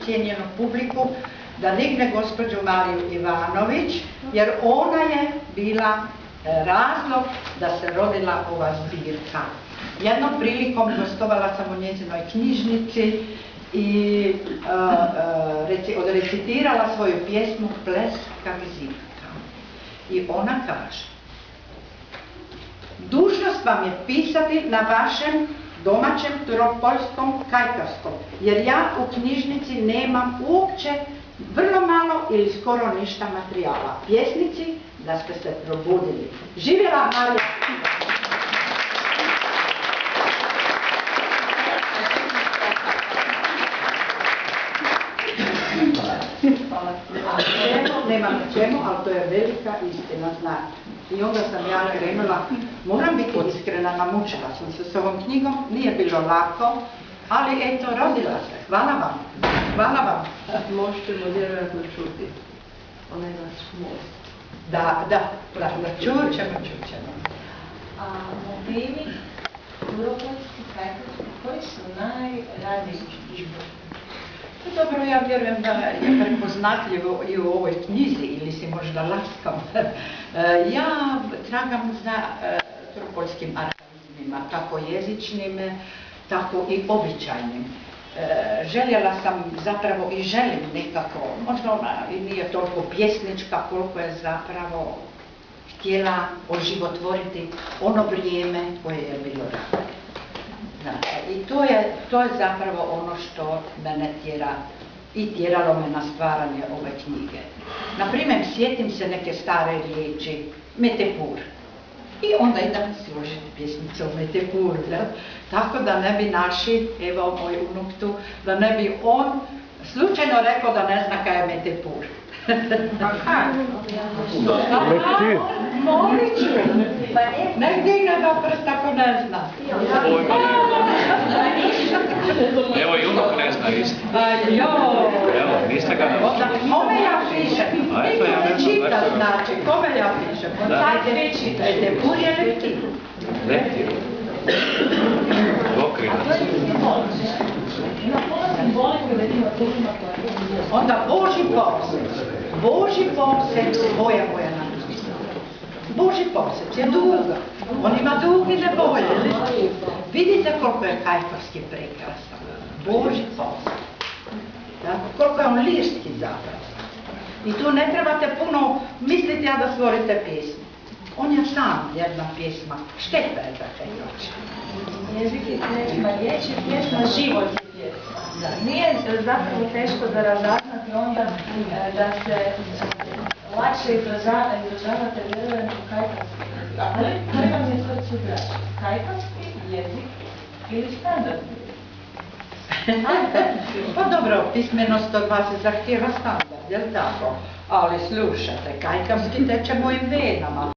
cijenjenu publiku da digne gospođu Mariju Ivanović, jer ona je bila razlog da se rodila ova zbirka. Jednom prilikom gostovala sam u njezinoj knjižnici i odrecitirala svoju pjesmu Pleska vizirka. I ona kaže: dužnost vam je pisati na vašem domaćem turopoljskom kajkavskom, jer ja u knjižnici nemam uopće vrlo malo ili skoro ništa materijala. Pjesnici, da ste se probudili. Živjela Marija! Nema na čemu, ali to je velika istina, znate. I onda sam ja krenula, moram biti iskrena, namučila sam se s ovom knjigom, nije bilo lako, ali eto, rodila se. Hvala vam. Hvala vam. Možete mu vjerojatno čuti onaj vaš most. Da, čućemo. A motivi turopoljski, kajkavski, koji su najrazličitiji? Dobro, ja vjerujem da je prepoznatljivo i u ovoj knjizi, ili si možda laskam. Ja tragam za turopoljskim arhaizmima, kako jezičnim, tako i običajnim. Željela sam zapravo i želim nekako, možda ona i nije toliko pjesnička koliko je zapravo htjela oživotvoriti ono vrijeme koje je bilo ranije. I to je zapravo ono što mene tjera i tjeralo me na stvaranje ove knjige. Naprimjer, sjetim se neke stare riječi, Metepur. I onda idem složiti pjesmicu o Metepuru, tako da ne bi naši, evo moj unuk tu, da ne bi on slučajno rekao da ne zna kaj je Metepur. Molit ću. Nek digne da prst ako ne zna. Evo i unuk ne zna isto. Evo, niste ga naučili. Kome ja pišem? Niko ne čita, znači, kome ja pišem? Metepur je leptir. Leptir. Dvokrinac. Onda Božji posec. Božji posec, boja moja napisana. Božji posec je duga. On ima dugine boje. Vidite koliko je kajkavski prekrasan. Božji posec. Koliko je on lirski zapravo. I tu ne trebate puno misliti da stvorite pjesmu. On je sam jedna pjesma. Šteta je da te još. Jezik je pjesma, riječ je pjesma, život je pjesma. Nije zapravo teško za razaznati onda da se lakše izražavate, vjerujem, u kajkavski. A koji vam je srcu draži? Kajkavski jezik ili standardni? Pa dobro, pismenost od vas zahtijeva standard, jel tako? Ali slušajte, kajkavski teče mojim venama.